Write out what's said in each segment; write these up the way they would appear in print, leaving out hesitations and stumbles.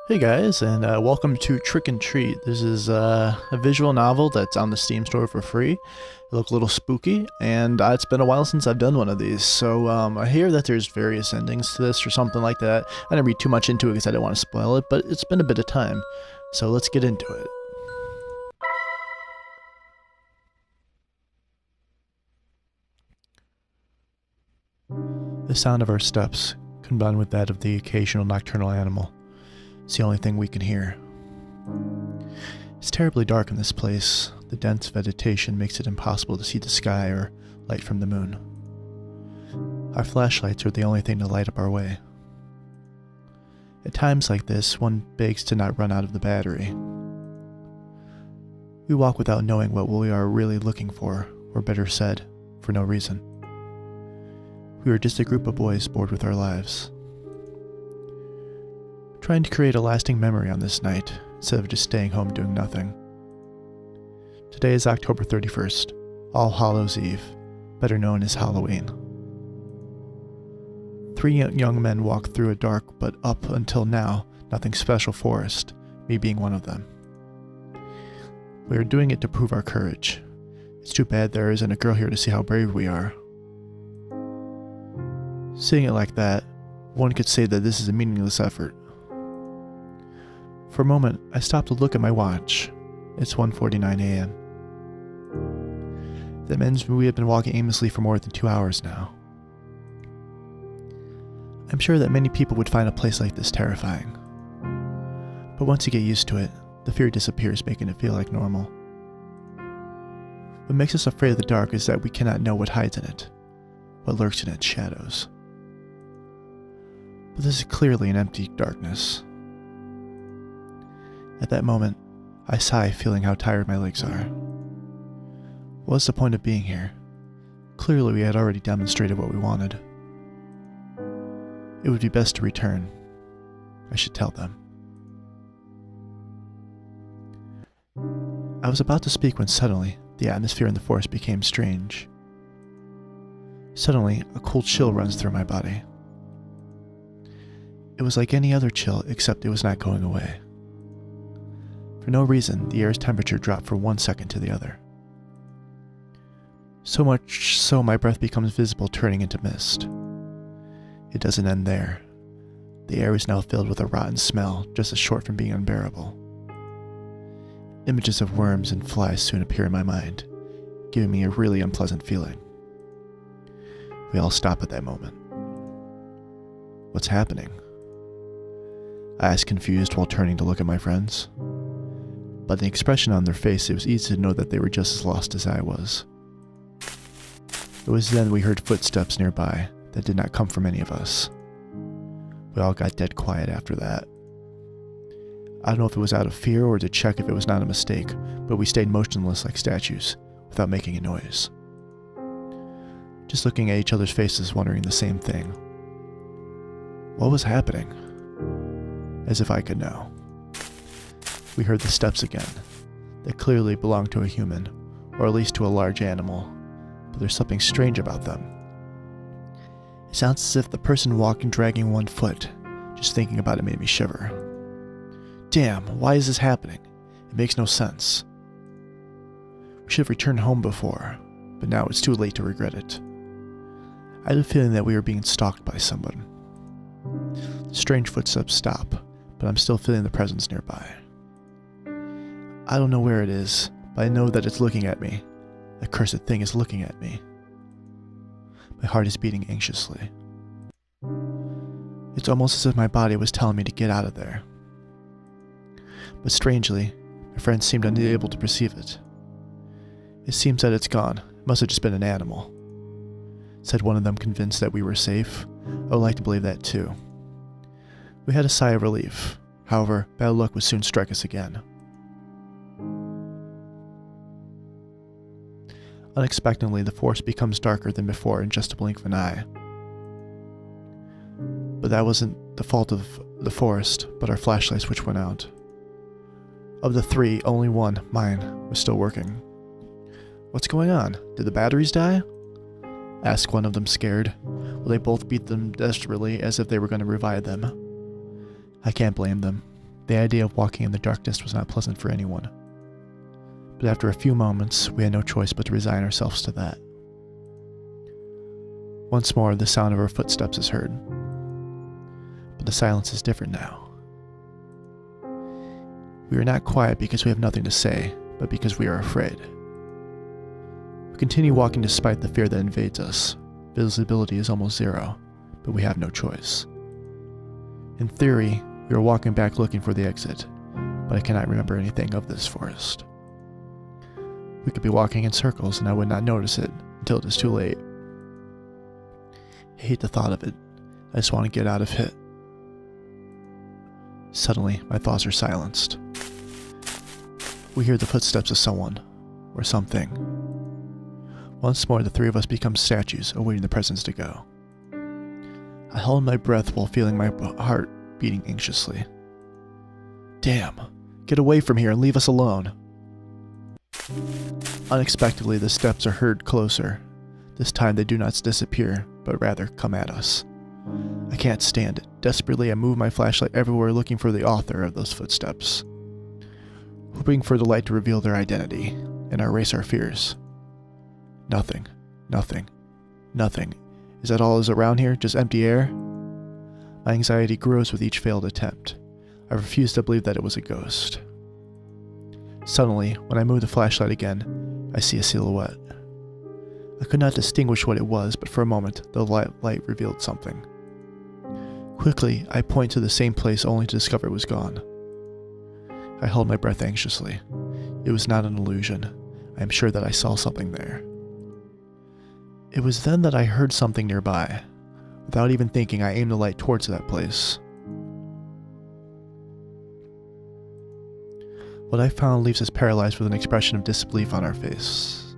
Hey guys, and welcome to Trick and Treat. This is a visual novel that's on the Steam store for free. It looks a little spooky, and it's been a while since I've done one of these. So I hear that there's various endings to this or something like that. I didn't read too much into it because I didn't want to spoil it, but it's been a bit of time. So let's get into it. The sound of our steps, combined with that of the occasional nocturnal animal, it's the only thing we can hear. It's terribly dark in this place. The dense vegetation makes it impossible to see the sky or light from the moon. Our flashlights are the only thing to light up our way. At times like this, one begs to not run out of the battery. We walk without knowing what we are really looking for, or better said, for no reason. We are just a group of boys bored with our lives, trying to create a lasting memory on this night, instead of just staying home doing nothing. Today is October 31st, All Hallows Eve, better known as Halloween. Three young men walk through a dark, but up until now, nothing special forest, me being one of them. We are doing it to prove our courage. It's too bad there isn't a girl here to see how brave we are. Seeing it like that, one could say that this is a meaningless effort. For a moment, I stopped to look at my watch. It's 1:49 a.m. That means we have been walking aimlessly for more than 2 hours now. I'm sure that many people would find a place like this terrifying. But once you get used to it, the fear disappears, making it feel like normal. What makes us afraid of the dark is that we cannot know what hides in it, what lurks in its shadows. But this is clearly an empty darkness. At that moment, I sigh, feeling how tired my legs are. What's the point of being here? Clearly we had already demonstrated what we wanted. It would be best to return. I should tell them. I was about to speak when suddenly, the atmosphere in the forest became strange. Suddenly, a cold chill runs through my body. It was like any other chill, except it was not going away. For no reason, the air's temperature dropped from 1 second to the other. So much so my breath becomes visible, turning into mist. It doesn't end there. The air is now filled with a rotten smell, just as short from being unbearable. Images of worms and flies soon appear in my mind, giving me a really unpleasant feeling. We all stop at that moment. What's happening? I asked, confused while turning to look at my friends. By the expression on their face, it was easy to know that they were just as lost as I was. It was then we heard footsteps nearby that did not come from any of us. We all got dead quiet after that. I don't know if it was out of fear or to check if it was not a mistake, but we stayed motionless like statues, without making a noise. Just looking at each other's faces, wondering the same thing. What was happening? As if I could know. We heard the steps again. They clearly belonged to a human, or at least to a large animal, but there's something strange about them. It sounds as if the person walking dragging one foot. Just thinking about it made me shiver. Damn, why is this happening? It makes no sense. We should have returned home before, but now it's too late to regret it. I had a feeling that we were being stalked by someone. The strange footsteps stop, but I'm still feeling the presence nearby. I don't know where it is, but I know that it's looking at me. That cursed thing is looking at me. My heart is beating anxiously. It's almost as if my body was telling me to get out of there. But strangely, my friends seemed unable to perceive it. It seems that it's gone. It must have just been an animal, said one of them, convinced that we were safe. I would like to believe that too. We had a sigh of relief. However, bad luck would soon strike us again. Unexpectedly, the forest becomes darker than before in just a blink of an eye. But that wasn't the fault of the forest, but our flashlights which went out. Of the three, only one, mine, was still working. What's going on? Did the batteries die? Asked one of them, scared, while they both beat them desperately as if they were going to revive them. I can't blame them. The idea of walking in the darkness was not pleasant for anyone. But after a few moments, we had no choice but to resign ourselves to that. Once more, the sound of our footsteps is heard. But the silence is different now. We are not quiet because we have nothing to say, but because we are afraid. We continue walking despite the fear that invades us. Visibility is almost zero, but we have no choice. In theory, we are walking back looking for the exit, but I cannot remember anything of this forest. We could be walking in circles and I would not notice it until it is too late. I hate the thought of it. I just want to get out of it. Suddenly, my thoughts are silenced. We hear the footsteps of someone, or something. Once more, the three of us become statues, awaiting the presence to go. I hold my breath while feeling my heart beating anxiously. Damn! Get away from here and leave us alone! Unexpectedly, the steps are heard closer. This time they do not disappear, but rather come at us. I can't stand it. Desperately, I move my flashlight everywhere looking for the author of those footsteps, hoping for the light to reveal their identity and erase our fears. Nothing. Nothing. Nothing. Is that all is around here? Just empty air? My anxiety grows with each failed attempt. I refuse to believe that it was a ghost. Suddenly, when I move the flashlight again, I see a silhouette. I could not distinguish what it was, but for a moment, the light revealed something. Quickly, I point to the same place only to discover it was gone. I held my breath anxiously. It was not an illusion. I am sure that I saw something there. It was then that I heard something nearby. Without even thinking, I aimed the light towards that place. What I found leaves us paralyzed with an expression of disbelief on our face.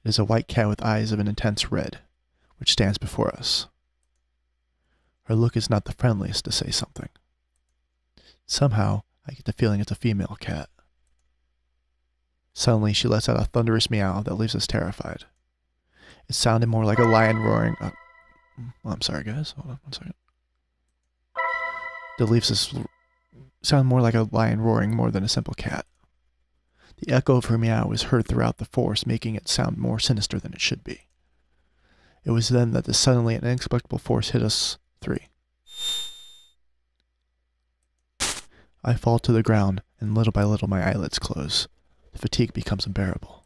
It is a white cat with eyes of an intense red, which stands before us. Her look is not the friendliest, to say something. Somehow, I get the feeling it's a female cat. Suddenly, she lets out a thunderous meow that leaves us terrified. It sounded more like a lion roaring. I'm sorry, guys. Hold on 1 second. That leaves us sound more like a lion roaring more than a simple cat. The echo of her meow was heard throughout the forest, making it sound more sinister than it should be. It was then that suddenly an inexplicable force hit us three. I fall to the ground, and little by little my eyelids close. The fatigue becomes unbearable.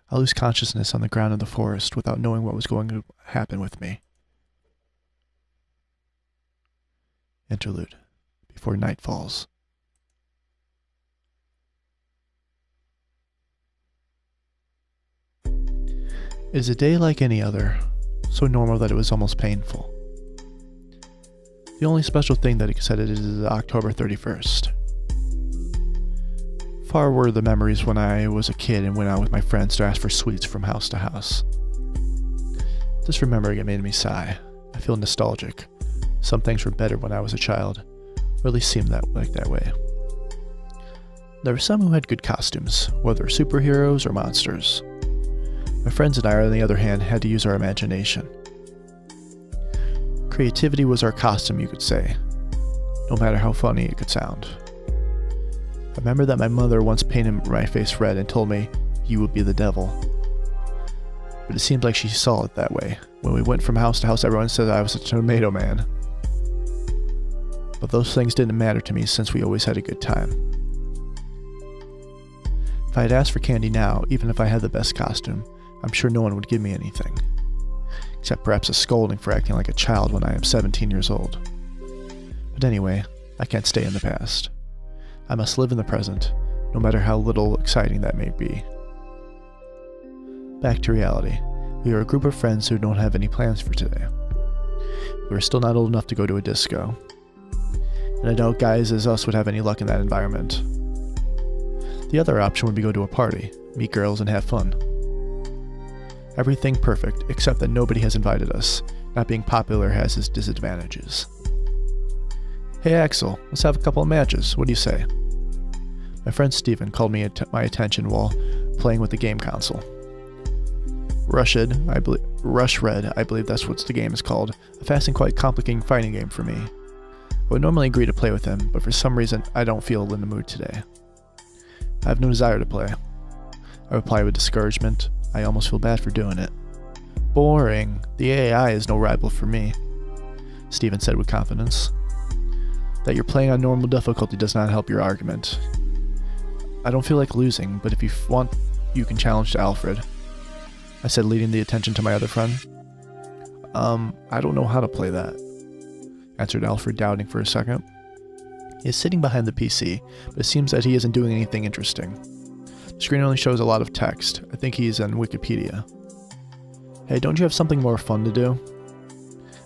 I lose consciousness on the ground of the forest without knowing what was going to happen with me. Interlude. Before night falls. It is a day like any other, so normal that it was almost painful. The only special thing that excited it is October 31st. Far were the memories when I was a kid and went out with my friends to ask for sweets from house to house. Just remembering it made me sigh. I feel nostalgic. Some things were better when I was a child, or at least seemed that way. There were some who had good costumes, whether superheroes or monsters. My friends and I, on the other hand, had to use our imagination. Creativity was our costume, you could say, no matter how funny it could sound. I remember that my mother once painted my face red and told me, "You would be the devil." But it seemed like she saw it that way. When we went from house to house, everyone said I was a tomato man. But those things didn't matter to me since we always had a good time. If I had asked for candy now, even if I had the best costume, I'm sure no one would give me anything. Except perhaps a scolding for acting like a child when I am 17 years old. But anyway, I can't stay in the past. I must live in the present, no matter how little exciting that may be. Back to reality. We are a group of friends who don't have any plans for today. We are still not old enough to go to a disco. And I doubt guys as us would have any luck in that environment. The other option would be go to a party, meet girls, and have fun. Everything perfect, except that nobody has invited us. Not being popular has its disadvantages. Hey Axel, let's have a couple of matches, what do you say? My friend Steven called my attention while playing with the game console. Rush Red, I believe that's what the game is called. A fast and quite complicated fighting game for me. I would normally agree to play with him, but for some reason I don't feel in the mood today. I have no desire to play. I reply with discouragement. I almost feel bad for doing it. Boring. The AI is no rival for me, Steven said with confidence. That you're playing on normal difficulty does not help your argument. I don't feel like losing, but if you want, you can challenge Alfred, I said, leading the attention to my other friend. I don't know how to play that, answered Alfred, doubting for a second. He is sitting behind the PC, but it seems that he isn't doing anything interesting. The screen only shows a lot of text. I think he's on Wikipedia. Hey, don't you have something more fun to do?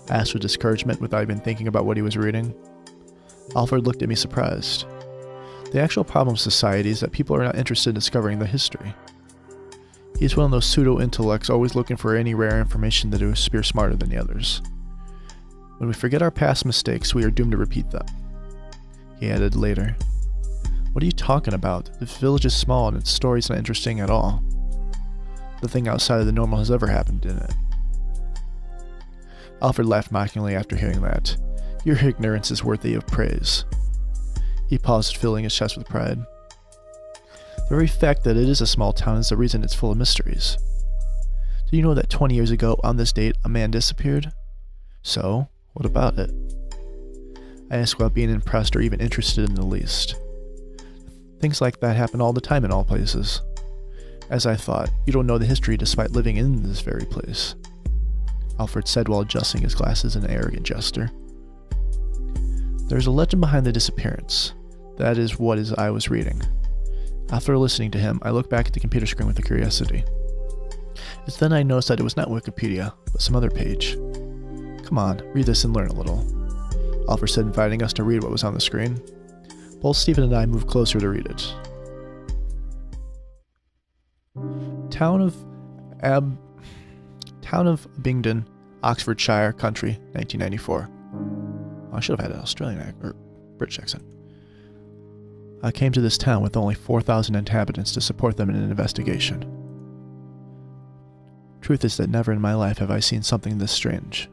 I asked with discouragement without even thinking about what he was reading. Alfred looked at me surprised. The actual problem of society is that people are not interested in discovering the history. He's one of those pseudo-intellects always looking for any rare information that will appear smarter than the others. When we forget our past mistakes, we are doomed to repeat them. He added later. What are you talking about? The village is small and its story's not interesting at all. Nothing outside of the normal has ever happened in it. Alfred laughed mockingly after hearing that. Your ignorance is worthy of praise. He paused, filling his chest with pride. The very fact that it is a small town is the reason it's full of mysteries. Do you know that 20 years ago, on this date, a man disappeared? So, what about it? I asked without being impressed or even interested in the least. Things like that happen all the time in all places. As I thought, you don't know the history despite living in this very place, Alfred said while adjusting his glasses in an arrogant gesture. There's a legend behind the disappearance. That is what I was reading. After listening to him, I looked back at the computer screen with curiosity. It's then I noticed that it was not Wikipedia, but some other page. Come on, read this and learn a little, Alfred said, inviting us to read what was on the screen. Both Stephen and I moved closer to read it. Town of Abingdon, Oxfordshire Country, 1994. I should have had an Australian or British accent. I came to this town with only 4,000 inhabitants to support them in an investigation. Truth is that never in my life have I seen something this strange.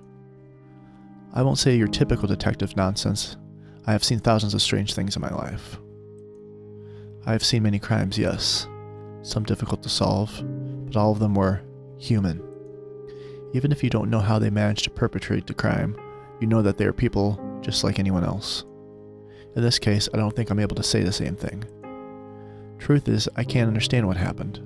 I won't say your typical detective nonsense. I have seen thousands of strange things in my life. I have seen many crimes, yes, some difficult to solve, but all of them were human. Even if you don't know how they managed to perpetrate the crime, you know that they are people just like anyone else. In this case, I don't think I'm able to say the same thing. Truth is, I can't understand what happened.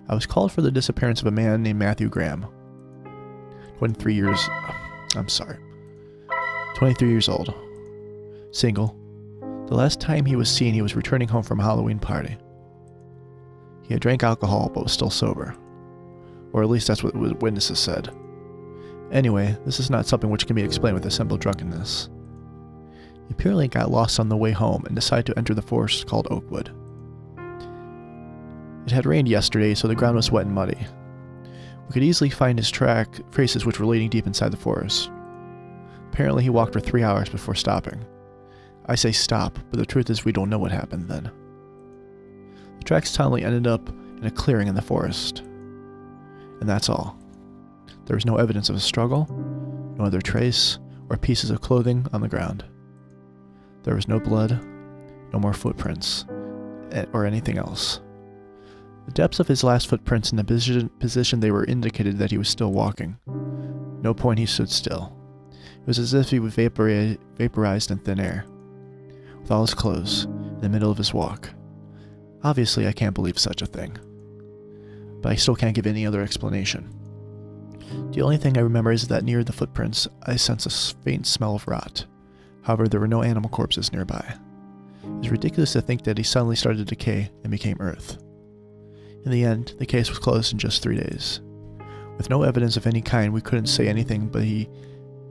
I was called for the disappearance of a man named Matthew Graham. 23 years old. Single. The last time he was seen, he was returning home from a Halloween party. He had drank alcohol, but was still sober. Or at least that's what witnesses said. Anyway, this is not something which can be explained with a simple drunkenness. He apparently got lost on the way home and decided to enter the forest called Oakwood. It had rained yesterday, so the ground was wet and muddy. We could easily find his traces which were leading deep inside the forest. Apparently he walked for 3 hours before stopping. I say stop, but the truth is we don't know what happened then. The tracks suddenly ended up in a clearing in the forest. And that's all. There was no evidence of a struggle, no other trace, or pieces of clothing on the ground. There was no blood, no more footprints, or anything else. The depths of his last footprints and the position they were indicated that he was still walking. No point he stood still. It was as if he was vaporized in thin air, with all his clothes, in the middle of his walk. Obviously, I can't believe such a thing. But I still can't give any other explanation. The only thing I remember is that near the footprints, I sensed a faint smell of rot. However, there were no animal corpses nearby. It was ridiculous to think that he suddenly started to decay and became earth. In the end, the case was closed in just 3 days. With no evidence of any kind, we couldn't say anything, but he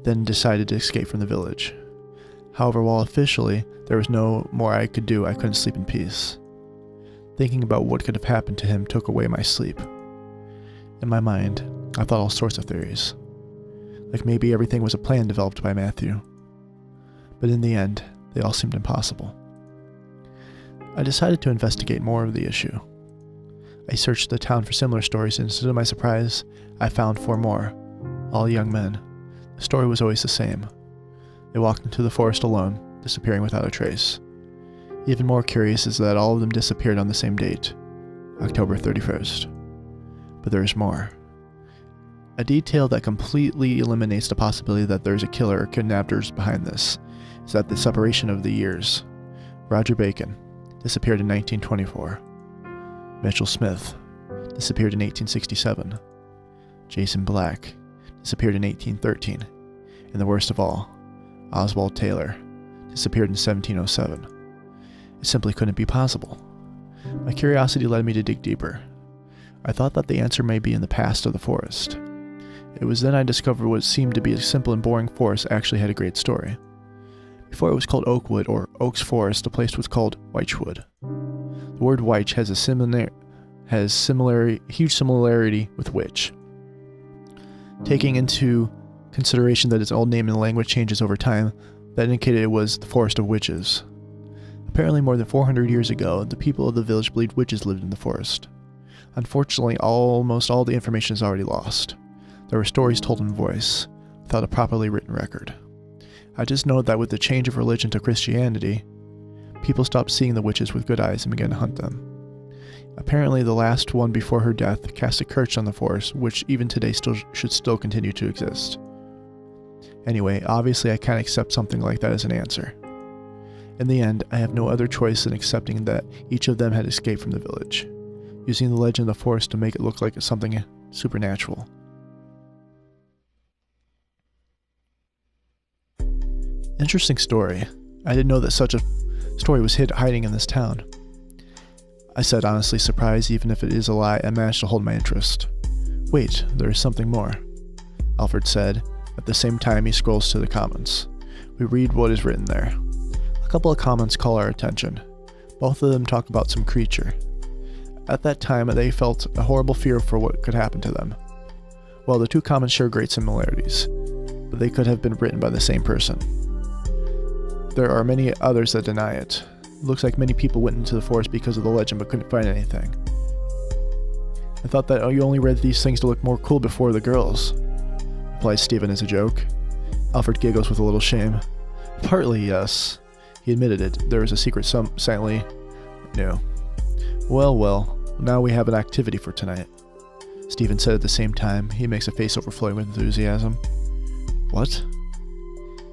then decided to escape from the village. However, while officially there was no more I could do, I couldn't sleep in peace. Thinking about what could have happened to him took away my sleep. In my mind, I thought all sorts of theories. Like maybe everything was a plan developed by Matthew. But in the end, they all seemed impossible. I decided to investigate more of the issue. I searched the town for similar stories, and to my surprise, I found 4 more, all young men. The story was always the same. They walked into the forest alone, disappearing without a trace. Even more curious is that all of them disappeared on the same date, October 31st. But there is more. A detail that completely eliminates the possibility that there is a killer or kidnappers behind this is that the separation of the years. Roger Bacon disappeared in 1924. Mitchell Smith disappeared in 1867. Jason Black disappeared in 1813. And the worst of all, Oswald Taylor disappeared in 1707. It simply couldn't be possible. My curiosity led me to dig deeper. I thought that the answer may be in the past of the forest. It was then I discovered what seemed to be a simple and boring forest actually had a great story. Before it was called Oakwood or Oaks Forest, the place was called Wychwood. The word Wyche has huge similarity with witch. Taking into consideration that its old name and language changes over time, that indicated it was the Forest of Witches. Apparently more than 400 years ago, the people of the village believed witches lived in the forest. Unfortunately, almost all the information is already lost. There were stories told in voice, without a properly written record. I just know that with the change of religion to Christianity, people stopped seeing the witches with good eyes and began to hunt them. Apparently, the last one before her death cast a curse on the forest, which even today should still continue to exist. Anyway, obviously I can't accept something like that as an answer. In the end, I have no other choice than accepting that each of them had escaped from the village, using the legend of the forest to make it look like it's something supernatural. Interesting story. I didn't know that such a story was hiding in this town. I said, honestly surprised. Even if it is a lie, I managed to hold my interest. Wait, there is something more, Alfred said. At the same time, he scrolls to the comments. We read what is written there. A couple of comments call our attention. Both of them talk about some creature. At that time, they felt a horrible fear for what could happen to them. Well, the 2 comments share great similarities, but they could have been written by the same person. There are many others that deny it. It looks like many people went into the forest because of the legend but couldn't find anything. I thought that you only read these things to look more cool before the girls, replies Stephen as a joke. Alfred giggles with a little shame. Partly, yes. He admitted it. There was a secret silently knew. Well, now we have an activity for tonight, Stephen said at the same time. He makes a face overflowing with enthusiasm. What?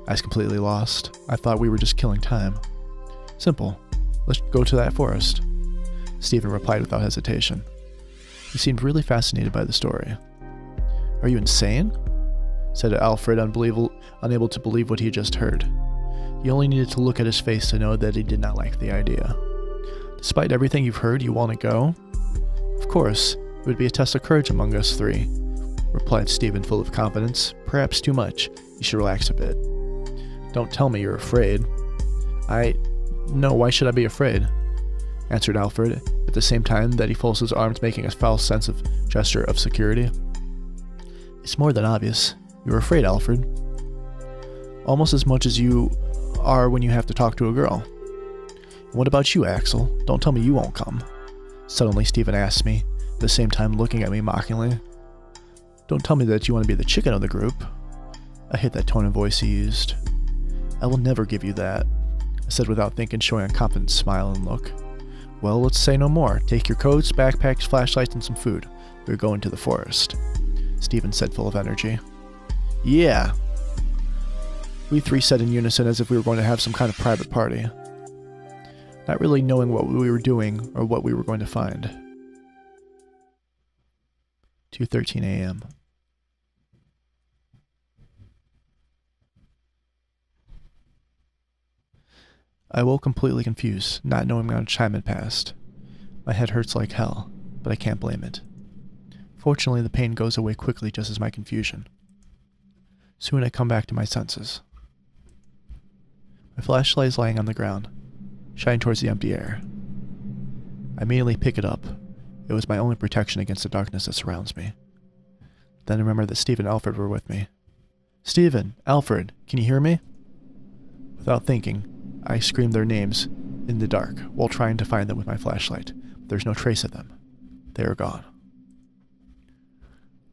I was completely lost. I thought we were just killing time. Simple. Let's go to that forest, Stephen replied without hesitation. He seemed really fascinated by the story. Are you insane? Said Alfred, unable to believe what he had just heard. You only needed to look at his face to know that he did not like the idea. Despite everything you've heard, you want to go? Of course. It would be a test of courage among us 3, replied Stephen, full of confidence. Perhaps too much. You should relax a bit. Don't tell me you're afraid. No, why should I be afraid? Answered Alfred, at the same time that he folds his arms, making a foul sense of gesture of security. It's more than obvious. You're afraid, Alfred. Almost as much as you are when you have to talk to a girl. What about you, Axel? Don't tell me you won't come. Suddenly Stephen asked me, at the same time looking at me mockingly. Don't tell me that you want to be the chicken of the group. I hate that tone of voice he used. I will never give you that, I said without thinking, showing a confident smile and look. Well, let's say no more. Take your coats, backpacks, flashlights, and some food. We're going to the forest, Stephen said, full of energy. Yeah. We 3 said in unison, as if we were going to have some kind of private party, not really knowing what we were doing or what we were going to find. 2:13 a.m. I woke completely confused, not knowing how much time had passed. My head hurts like hell, but I can't blame it. Fortunately, the pain goes away quickly, just as my confusion. Soon I come back to my senses. My flashlight is lying on the ground, shining towards the empty air. I immediately pick it up. It was my only protection against the darkness that surrounds me. Then I remember that Steve and Alfred were with me. Stephen, Alfred, can you hear me? Without thinking, I screamed their names, in the dark while trying to find them with my flashlight, but there's no trace of them. They are gone.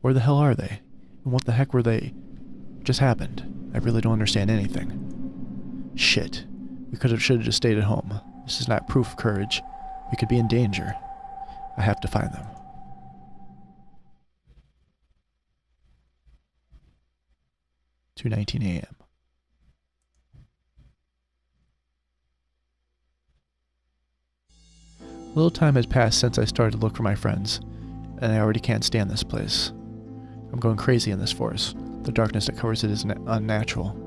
Where the hell are they? And what the heck were they? Just happened? I really don't understand anything. Shit. We should have just stayed at home. This is not proof of courage. We could be in danger. I have to find them. 2:19 a.m. Little time has passed since I started to look for my friends, and I already can't stand this place. I'm going crazy in this forest. The darkness that covers it is unnatural.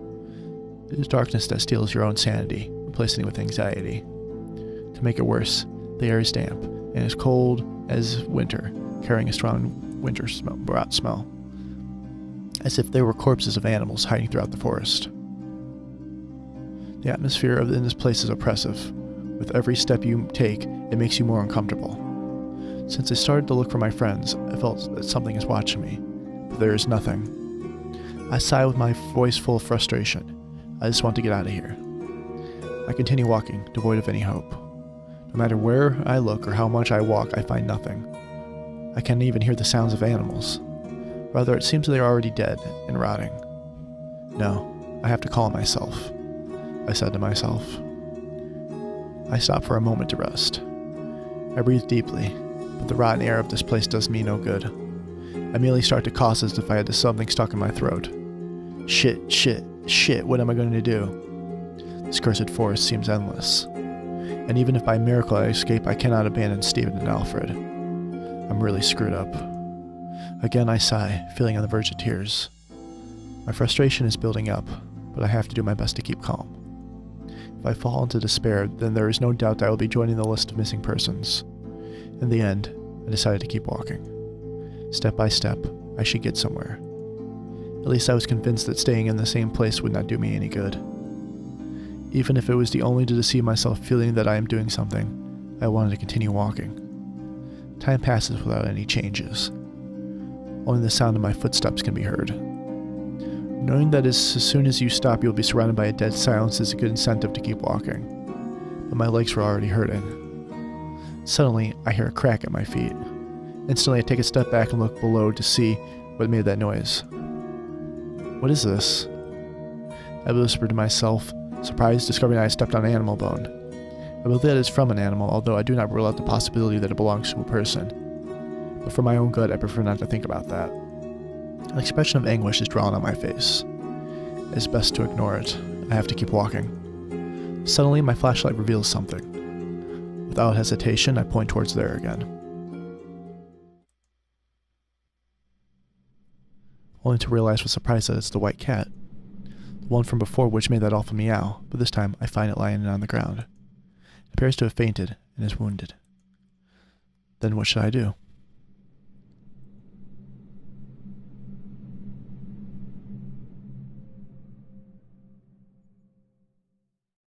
It is darkness that steals your own sanity, replacing it with anxiety. To make it worse, the air is damp, and as cold as winter, carrying a strong winter rot smell, as if there were corpses of animals hiding throughout the forest. The atmosphere in this place is oppressive. With every step you take, it makes you more uncomfortable. Since I started to look for my friends, I felt that something is watching me, but there is nothing. I sigh with my voice full of frustration. I just want to get out of here. I continue walking, devoid of any hope. No matter where I look or how much I walk, I find nothing. I can't even hear the sounds of animals. Rather, it seems they are already dead and rotting. No, I have to calm myself, I said to myself. I stop for a moment to rest. I breathe deeply, but the rotten air of this place does me no good. I merely start to cough as if I had something stuck in my throat. Shit, what am I going to do? This cursed forest seems endless. And even if by miracle I escape, I cannot abandon Stephen and Alfred. I'm really screwed up. Again I sigh, feeling on the verge of tears. My frustration is building up, but I have to do my best to keep calm. If I fall into despair, then there is no doubt I will be joining the list of missing persons. In the end, I decided to keep walking. Step by step, I should get somewhere. At least I was convinced that staying in the same place would not do me any good. Even if it was only to deceive myself feeling that I am doing something, I wanted to continue walking. Time passes without any changes. Only the sound of my footsteps can be heard. Knowing that as soon as you stop you'll be surrounded by a dead silence is a good incentive to keep walking. But my legs were already hurting. Suddenly, I hear a crack at my feet. Instantly, I take a step back and look below to see what made that noise. What is this? I whispered to myself, surprised discovering I had stepped on animal bone. I believe that it is from an animal, although I do not rule out the possibility that it belongs to a person. But for my own good, I prefer not to think about that. An expression of anguish is drawn on my face. It is best to ignore it. I have to keep walking. Suddenly, my flashlight reveals something. Without hesitation, I point towards there again. Only to realize with surprise that it's the white cat. The one from before which made that awful meow, but this time I find it lying on the ground. It appears to have fainted and is wounded. Then what should I do?